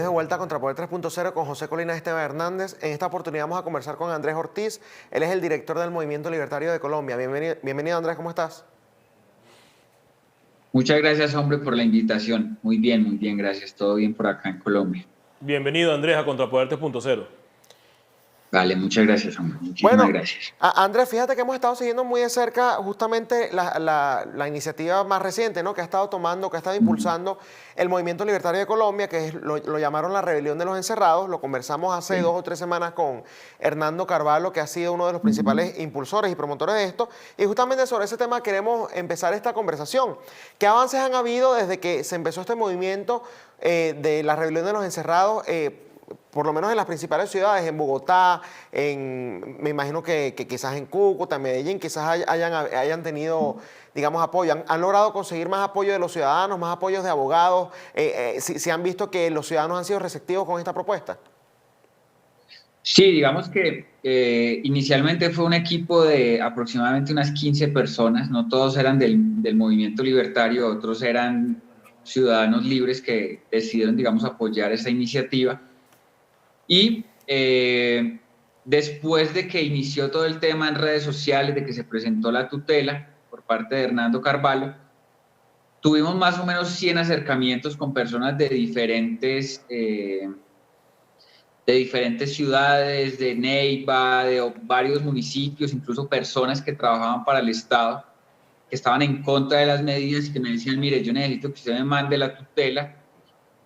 Bienvenidos de vuelta a Contrapoder 3.0 con José Colina Esteban Hernández. En esta oportunidad vamos a conversar con Andrés Ortiz. Él es el director del Movimiento Libertario de Colombia. Bienvenido Andrés, ¿cómo estás? Muchas gracias, hombre, por la invitación. Muy bien, gracias. Todo bien por acá en Colombia. Bienvenido, Andrés, a Contrapoder 3.0. Vale, muchas gracias, hombre. Muchísimas Bueno, gracias. Andrés, fíjate que hemos estado siguiendo muy de cerca justamente la iniciativa más reciente, ¿no? Que ha estado tomando, que ha estado impulsando el Movimiento Libertario de Colombia, que lo llamaron la Rebelión de los Encerrados. Lo conversamos hace Sí. 2 o 3 semanas con Hernando Carvalho, que ha sido uno de los principales impulsores y promotores de esto. Y justamente sobre ese tema queremos empezar esta conversación. ¿Qué avances han habido desde que se empezó este movimiento de la Rebelión de los Encerrados? Por lo menos en las principales ciudades, en Bogotá, me imagino que quizás en Cúcuta, en Medellín, quizás hayan tenido, digamos, apoyo. ¿Han logrado conseguir más apoyo de los ciudadanos, más apoyos de abogados? Si han visto que los ciudadanos han sido receptivos con esta propuesta. Sí, digamos que inicialmente fue un equipo de aproximadamente unas 15 personas. No todos eran del movimiento libertario, otros eran ciudadanos libres que decidieron, digamos, apoyar esa iniciativa. Y después de que inició todo el tema en redes sociales, de que se presentó la tutela por parte de Hernando Carvalho, tuvimos más o menos 100 acercamientos con personas de diferentes ciudades, de Neiva, de varios municipios, incluso personas que trabajaban para el Estado, que estaban en contra de las medidas y que me decían, mire, yo necesito que usted me mande la tutela,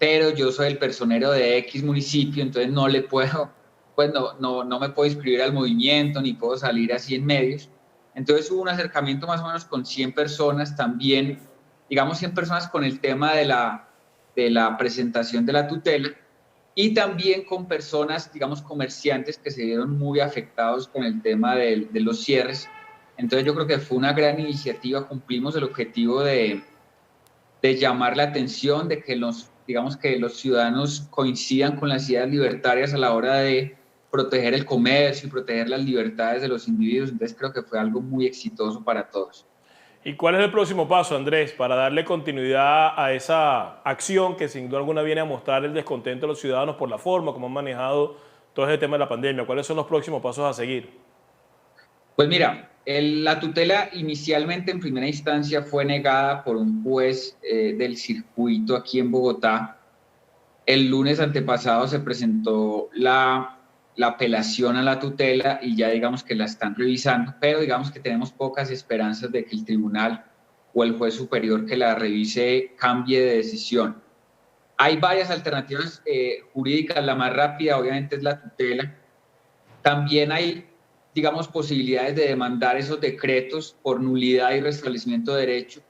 pero yo soy el personero de X municipio, entonces no le puedo, pues no me puedo inscribir al movimiento, ni puedo salir así en medios. Entonces hubo un acercamiento más o menos con 100 personas también, digamos 100 personas con el tema de la presentación de la tutela, y también con personas, digamos, comerciantes que se vieron muy afectados con el tema de los cierres. Entonces yo creo que fue una gran iniciativa, cumplimos el objetivo de llamar la atención, de que digamos que los ciudadanos coincidan con las ideas libertarias a la hora de proteger el comercio y proteger las libertades de los individuos. Entonces creo que fue algo muy exitoso para todos. ¿Y cuál es el próximo paso, Andrés, para darle continuidad a esa acción que sin duda alguna viene a mostrar el descontento de los ciudadanos por la forma como han manejado todo ese tema de la pandemia? ¿Cuáles son los próximos pasos a seguir? Pues mira, la tutela inicialmente en primera instancia fue negada por un juez del circuito aquí en Bogotá. El lunes antepasado se presentó la apelación a la tutela y ya digamos que la están revisando, pero digamos que tenemos pocas esperanzas de que el tribunal o el juez superior que la revise cambie de decisión. Hay varias alternativas jurídicas, la más rápida obviamente es la tutela. También hay, digamos, posibilidades de demandar esos decretos por nulidad y restablecimiento de derecho,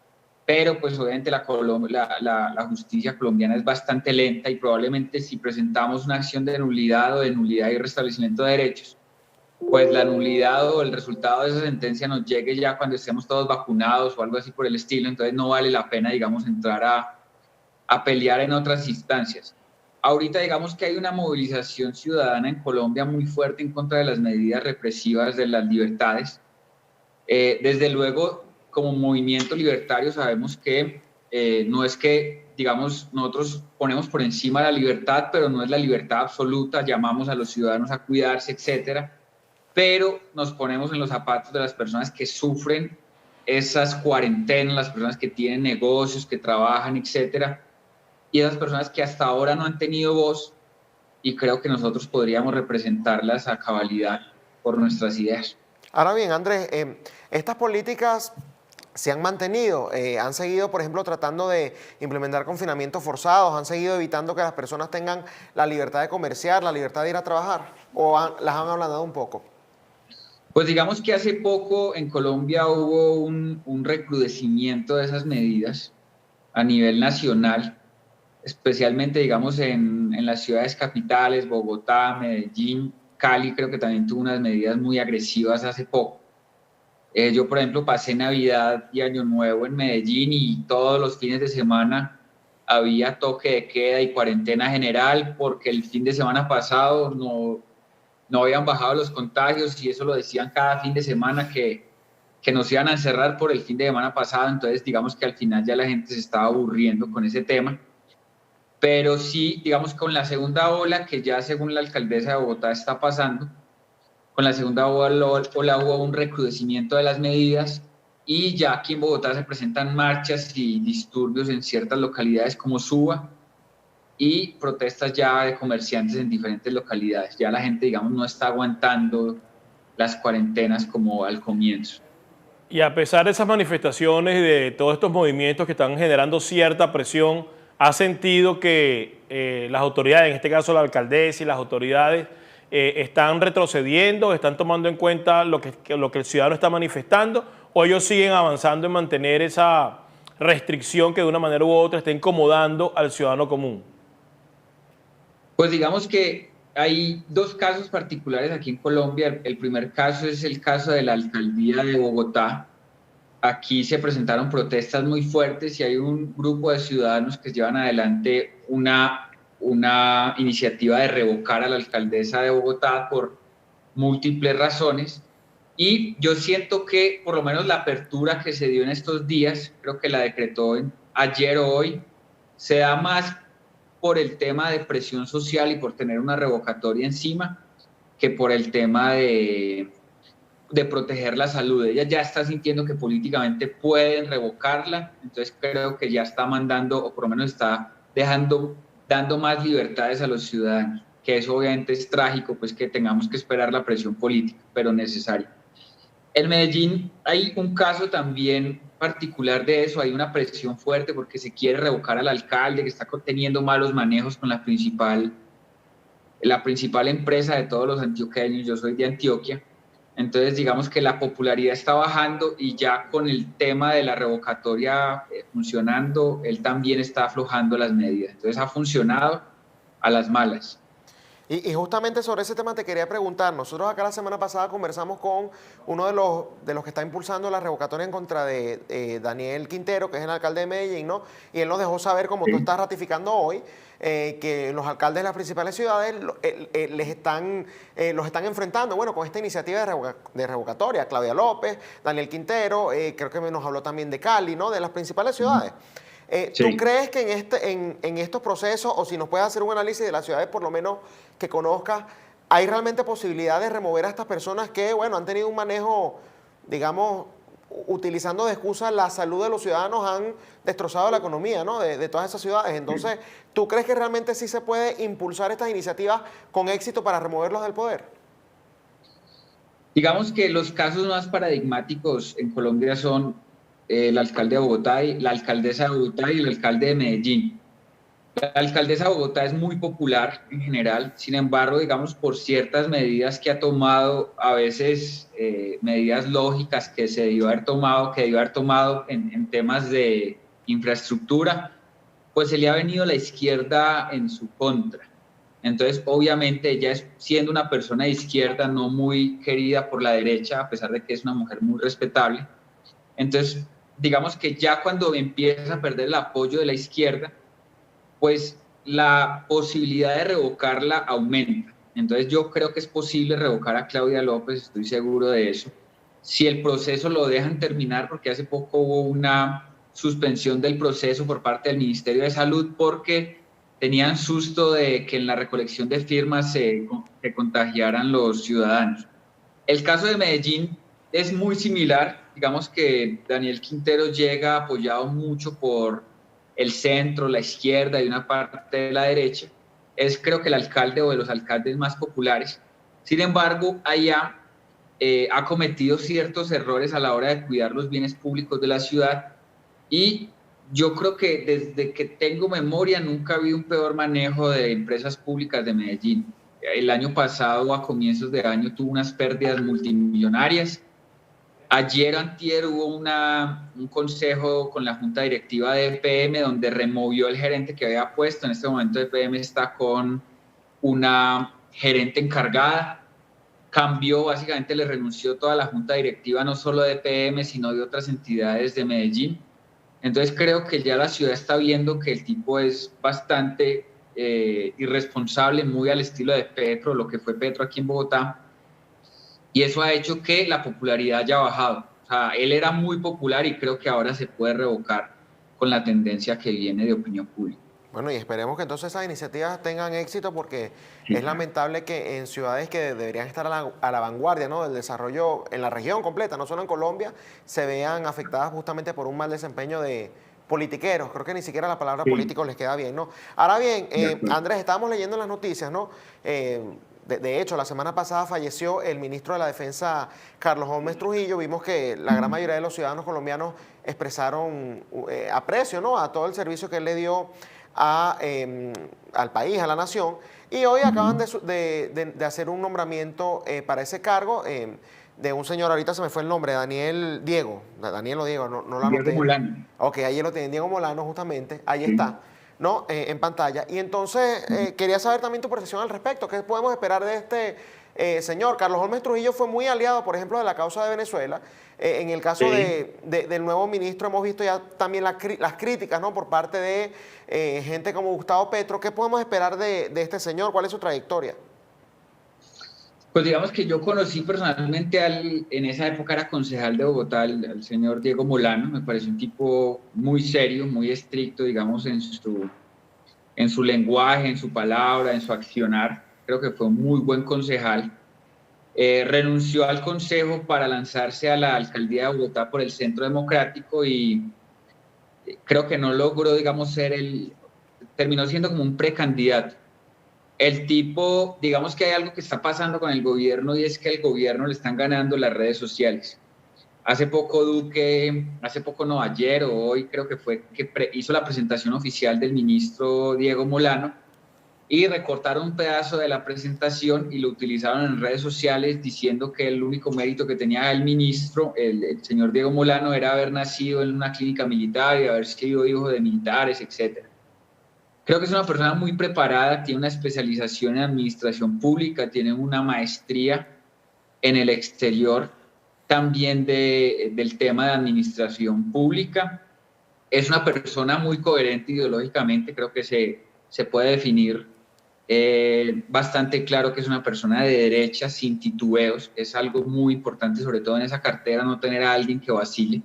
pero pues obviamente la justicia colombiana es bastante lenta y probablemente si presentamos una acción de nulidad o de nulidad y restablecimiento de derechos, pues la nulidad o el resultado de esa sentencia nos llegue ya cuando estemos todos vacunados o algo así por el estilo, entonces no vale la pena, digamos, entrar a pelear en otras instancias. Ahorita digamos que hay una movilización ciudadana en Colombia muy fuerte en contra de las medidas represivas de las libertades. Desde luego, como movimiento libertario sabemos que no es que, digamos, nosotros ponemos por encima la libertad, pero no es la libertad absoluta, llamamos a los ciudadanos a cuidarse, etcétera, pero nos ponemos en los zapatos de las personas que sufren esas cuarentenas, las personas que tienen negocios, que trabajan, etcétera, y esas personas que hasta ahora no han tenido voz, y creo que nosotros podríamos representarlas a cabalidad por nuestras ideas. Ahora bien, Andrés, estas políticas se han mantenido, han seguido, por ejemplo, tratando de implementar confinamientos forzados, han seguido evitando que las personas tengan la libertad de comerciar, la libertad de ir a trabajar, o las han ablandado un poco. Pues digamos que hace poco en Colombia hubo un recrudecimiento de esas medidas a nivel nacional, especialmente digamos en las ciudades capitales, Bogotá, Medellín, Cali, creo que también tuvo unas medidas muy agresivas hace poco. Yo, por ejemplo, pasé Navidad y Año Nuevo en Medellín y todos los fines de semana había toque de queda y cuarentena general porque el fin de semana pasado no habían bajado los contagios y eso lo decían cada fin de semana que nos iban a encerrar por el fin de semana pasado. Entonces, digamos que al final ya la gente se estaba aburriendo con ese tema. pero sí, digamos, con la segunda ola, que ya según la alcaldesa de Bogotá está pasando, con la segunda ola hubo un recrudecimiento de las medidas y ya aquí en Bogotá se presentan marchas y disturbios en ciertas localidades como Suba y protestas ya de comerciantes en diferentes localidades. Ya la gente, digamos, no está aguantando las cuarentenas como al comienzo. Y a pesar de esas manifestaciones y de todos estos movimientos que están generando cierta presión, ¿ha sentido que las autoridades, en este caso la alcaldesa y las autoridades, están retrocediendo, están tomando en cuenta lo que el ciudadano está manifestando, o ellos siguen avanzando en mantener esa restricción que de una manera u otra está incomodando al ciudadano común? Pues digamos que hay dos casos particulares aquí en Colombia. El primer caso es el caso de la alcaldía de Bogotá. Aquí se presentaron protestas muy fuertes y hay un grupo de ciudadanos que llevan adelante una iniciativa de revocar a la alcaldesa de Bogotá por múltiples razones. Y yo siento que por lo menos la apertura que se dio en estos días, creo que la decretó ayer o hoy, se da más por el tema de presión social y por tener una revocatoria encima que por el tema de proteger la salud. Ella ya está sintiendo que políticamente pueden revocarla, entonces creo que ya está mandando, o por lo menos está dando más libertades a los ciudadanos, que eso obviamente es trágico, pues que tengamos que esperar la presión política, pero necesaria. En Medellín hay un caso también particular de eso, hay una presión fuerte porque se quiere revocar al alcalde que está teniendo malos manejos con la principal empresa de todos los antioqueños. Yo soy de Antioquia, entonces digamos que la popularidad está bajando y ya con el tema de la revocatoria funcionando, él también está aflojando las medidas, entonces ha funcionado a las malas. Y justamente sobre ese tema te quería preguntar. Nosotros acá la semana pasada conversamos con uno de los que está impulsando la revocatoria en contra de Daniel Quintero, que es el alcalde de Medellín, ¿no? Y él nos dejó saber, como tú estás ratificando hoy, que los alcaldes de las principales ciudades los están enfrentando, bueno, con esta iniciativa de revocatoria. Claudia López, Daniel Quintero, creo que nos habló también de Cali, ¿no? De las principales ciudades. Sí. ¿Tú crees que en estos procesos, o si nos puedes hacer un análisis de las ciudades por lo menos que conozcas, hay realmente posibilidad de remover a estas personas que, bueno, han tenido un manejo, digamos, utilizando de excusa la salud de los ciudadanos, han destrozado la economía, ¿no? de todas esas ciudades? Entonces, ¿tú crees que realmente sí se puede impulsar estas iniciativas con éxito para removerlos del poder? Digamos que los casos más paradigmáticos en Colombia son el alcalde de Bogotá, la alcaldesa de Bogotá y el alcalde de Medellín. La alcaldesa de Bogotá es muy popular en general, sin embargo, digamos, por ciertas medidas que ha tomado, a veces medidas lógicas que debió haber tomado en temas de infraestructura, pues se le ha venido la izquierda en su contra. Entonces, obviamente, ella siendo una persona de izquierda no muy querida por la derecha, a pesar de que es una mujer muy respetable. Entonces, digamos que ya cuando empieza a perder el apoyo de la izquierda, pues la posibilidad de revocarla aumenta. Entonces yo creo que es posible revocar a Claudia López, estoy seguro de eso, si el proceso lo dejan terminar, porque hace poco hubo una suspensión del proceso por parte del Ministerio de Salud porque tenían susto de que en la recolección de firmas se contagiaran los ciudadanos. El caso de Medellín es muy similar, digamos que Daniel Quintero llega apoyado mucho por el centro, la izquierda y una parte de la derecha, es creo que el alcalde o de los alcaldes más populares. Sin embargo, allá ha cometido ciertos errores a la hora de cuidar los bienes públicos de la ciudad y yo creo que desde que tengo memoria nunca ha habido un peor manejo de empresas públicas de Medellín. El año pasado, a comienzos de año, tuvo unas pérdidas multimillonarias. Ayer antier hubo un consejo con la junta directiva de EPM donde removió el gerente que había puesto. En este momento EPM está con una gerente encargada. Cambió, básicamente le renunció toda la junta directiva, no solo de EPM, sino de otras entidades de Medellín. Entonces creo que ya la ciudad está viendo que el tipo es bastante irresponsable, muy al estilo de Petro, lo que fue Petro aquí en Bogotá. Y eso ha hecho que la popularidad haya bajado. O sea, él era muy popular y creo que ahora se puede revocar con la tendencia que viene de opinión pública. Bueno, y esperemos que entonces esas iniciativas tengan éxito porque es lamentable que en ciudades que deberían estar a la vanguardia, ¿no?, del desarrollo en la región completa, no solo en Colombia, se vean afectadas justamente por un mal desempeño de politiqueros. Creo que ni siquiera la palabra Sí, político les queda bien, ¿no? Ahora bien, de acuerdo. Andrés, estábamos leyendo en las noticias, ¿no? De hecho, la semana pasada falleció el ministro de la Defensa, Carlos Holmes Trujillo. Vimos que la gran mayoría de los ciudadanos colombianos expresaron aprecio, ¿no?, a todo el servicio que él le dio al país, a la nación. Y hoy acaban de hacer un nombramiento para ese cargo de un señor, ahorita se me fue el nombre, Daniel o Diego, no lo Diego anoté. Molano. Ok, ahí lo tienen, Diego Molano, justamente, ahí Sí. está, ¿no? En pantalla. Y entonces, quería saber también tu percepción al respecto. ¿Qué podemos esperar de este señor? Carlos Holmes Trujillo fue muy aliado, por ejemplo, de la causa de Venezuela. En el caso Sí. del nuevo ministro hemos visto ya también las críticas, ¿no?, por parte de gente como Gustavo Petro. ¿Qué podemos esperar de este señor? ¿Cuál es su trayectoria? Pues digamos que yo conocí personalmente en esa época era concejal de Bogotá, al señor Diego Molano. Me pareció un tipo muy serio, muy estricto, digamos, en su lenguaje, en su palabra, en su accionar. Creo que fue un muy buen concejal. Renunció al consejo para lanzarse a la alcaldía de Bogotá por el Centro Democrático y creo que no logró, digamos, terminó siendo como un precandidato. El tipo, digamos que hay algo que está pasando con el gobierno y es que al gobierno le están ganando las redes sociales. Hace poco no, ayer o hoy creo que fue que hizo la presentación oficial del ministro Diego Molano y recortaron un pedazo de la presentación y lo utilizaron en redes sociales diciendo que el único mérito que tenía el ministro, el señor Diego Molano, era haber nacido en una clínica militar y haber sido hijo de militares, etcétera. Creo que es una persona muy preparada, tiene una especialización en administración pública, tiene una maestría en el exterior también del tema de administración pública. Es una persona muy coherente ideológicamente, creo que se puede definir bastante claro que es una persona de derecha sin titubeos. Es algo muy importante, sobre todo en esa cartera, no tener a alguien que vacile.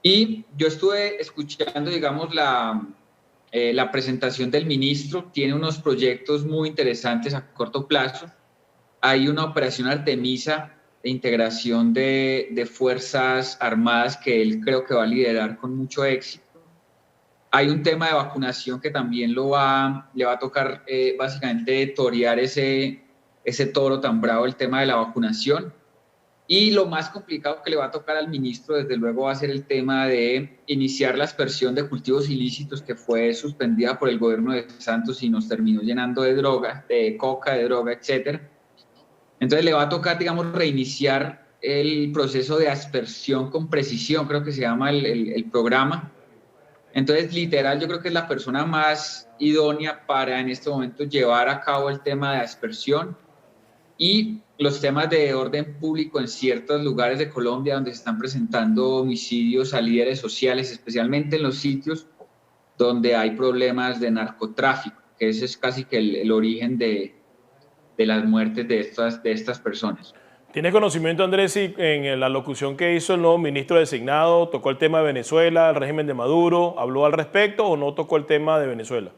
Y yo estuve escuchando, digamos, la presentación del ministro. Tiene unos proyectos muy interesantes a corto plazo. Hay una operación Artemisa de integración de fuerzas armadas que él creo que va a liderar con mucho éxito. Hay un tema de vacunación que también le va a tocar básicamente torear ese toro tan bravo, el tema de la vacunación. Y lo más complicado que le va a tocar al ministro, desde luego, va a ser el tema de iniciar la aspersión de cultivos ilícitos que fue suspendida por el gobierno de Santos y nos terminó llenando de droga, de coca, de droga, etcétera. Entonces le va a tocar, digamos, reiniciar el proceso de aspersión con precisión, creo que se llama el programa. Entonces, literal, yo creo que es la persona más idónea para en este momento llevar a cabo el tema de aspersión y los temas de orden público en ciertos lugares de Colombia donde se están presentando homicidios a líderes sociales, especialmente en los sitios donde hay problemas de narcotráfico, que ese es casi que el origen de las muertes de estas personas. ¿Tienes conocimiento, Andrés, si en la locución que hizo el nuevo ministro designado tocó el tema de Venezuela, el régimen de Maduro, habló al respecto o no tocó el tema de Venezuela?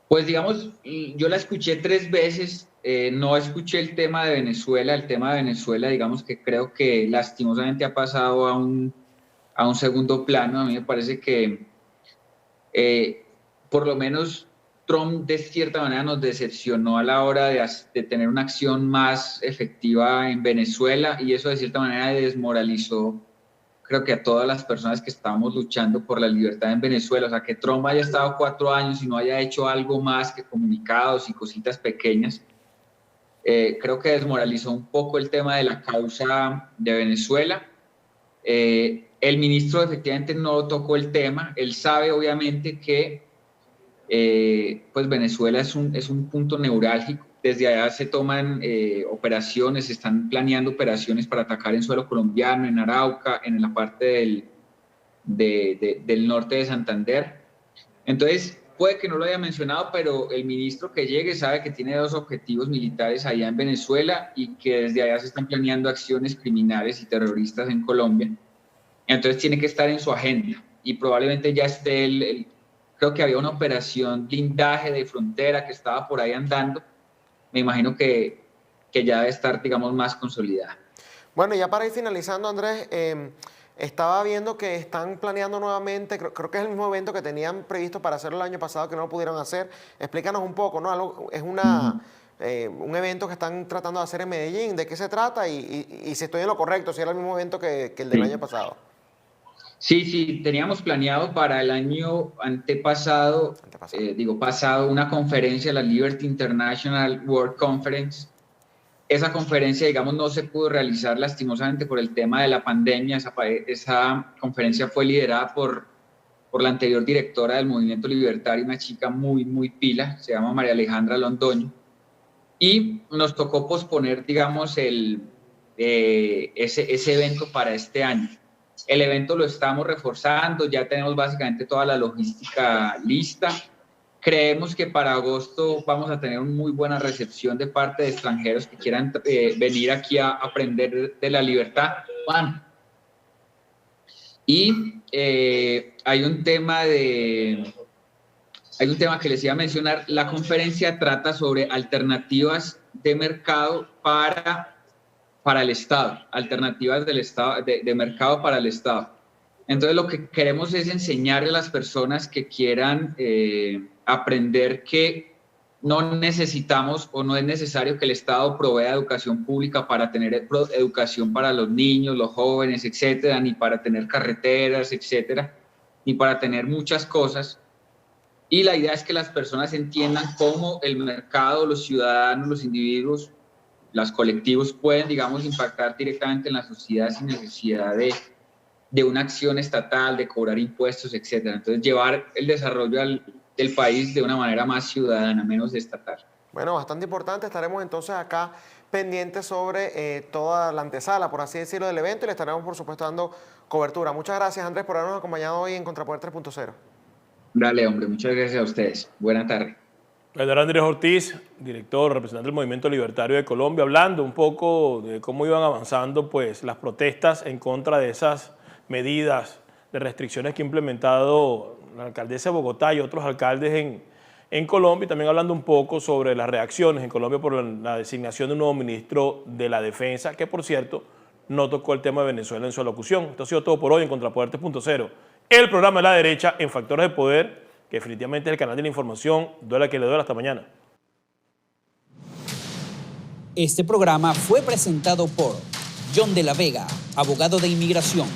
Pues digamos, yo la escuché 3 veces, no escuché el tema de Venezuela. El tema de Venezuela, digamos que creo que lastimosamente ha pasado a un segundo plano. A mí me parece que por lo menos Trump de cierta manera nos decepcionó a la hora de tener una acción más efectiva en Venezuela y eso de cierta manera desmoralizó, creo que a todas las personas que estábamos luchando por la libertad en Venezuela. O sea, que Trump haya estado 4 años y no haya hecho algo más que comunicados y cositas pequeñas, creo que desmoralizó un poco el tema de la causa de Venezuela. El ministro efectivamente no tocó el tema. Él sabe obviamente que pues Venezuela es un punto neurálgico. Desde allá se toman operaciones, se están planeando operaciones para atacar en suelo colombiano, en Arauca, en la parte del norte de Santander. Entonces, puede que no lo haya mencionado, pero el ministro que llegue sabe que tiene 2 objetivos militares allá en Venezuela y que desde allá se están planeando acciones criminales y terroristas en Colombia. Entonces, tiene que estar en su agenda y probablemente ya esté Creo que había una operación blindaje de frontera que estaba por ahí andando. Me imagino que ya debe estar, digamos, más consolidada. Bueno, ya para ir finalizando, Andrés, estaba viendo que están planeando nuevamente, creo que es el mismo evento que tenían previsto para hacerlo el año pasado, que no lo pudieron hacer. Explícanos un poco, ¿no? Es un evento que están tratando de hacer en Medellín. ¿De qué se trata? Y si estoy en lo correcto, si era el mismo evento que el del año pasado. Sí, teníamos planeado para el año antepasado, pasado, una conferencia, la Liberty International World Conference. Esa conferencia, digamos, no se pudo realizar lastimosamente por el tema de la pandemia. Esa conferencia fue liderada por la anterior directora del Movimiento Libertario, una chica muy, muy pila, se llama María Alejandra Londoño. Y nos tocó posponer, digamos, ese evento para este año. El evento lo estamos reforzando, ya tenemos básicamente toda la logística lista. Creemos que para agosto vamos a tener una muy buena recepción de parte de extranjeros que quieran venir aquí a aprender de la libertad. Juan. Y hay un tema que les iba a mencionar. La conferencia trata sobre alternativas de mercado para el Estado, alternativas del Estado, de mercado para el Estado. Entonces, lo que queremos es enseñarle a las personas que quieran aprender que no necesitamos o no es necesario que el Estado provea educación pública para tener educación para los niños, los jóvenes, etcétera, ni para tener carreteras, etcétera, ni para tener muchas cosas. Y la idea es que las personas entiendan cómo el mercado, los ciudadanos, los individuos, los colectivos pueden, digamos, impactar directamente en la sociedad sin necesidad de una acción estatal, de cobrar impuestos, etcétera. Entonces, llevar el desarrollo del país de una manera más ciudadana, menos estatal. Bueno, bastante importante. Estaremos entonces acá pendientes sobre toda la antesala, por así decirlo, del evento y le estaremos, por supuesto, dando cobertura. Muchas gracias, Andrés, por habernos acompañado hoy en Contrapoder 3.0. Dale, hombre. Muchas gracias a ustedes. Buena tarde. El Andrés Ortiz, director, representante del Movimiento Libertario de Colombia, hablando un poco de cómo iban avanzando pues, las protestas en contra de esas medidas de restricciones que ha implementado la alcaldesa de Bogotá y otros alcaldes en Colombia, y también hablando un poco sobre las reacciones en Colombia por la designación de un nuevo ministro de la Defensa, que por cierto no tocó el tema de Venezuela en su alocución. Esto ha sido todo por hoy en Contrapoder 3.0, el programa de la derecha en Factores de Poder, que definitivamente es el canal de la información. Duela que le duela. Hasta mañana. Este programa fue presentado por John de la Vega, abogado de inmigración.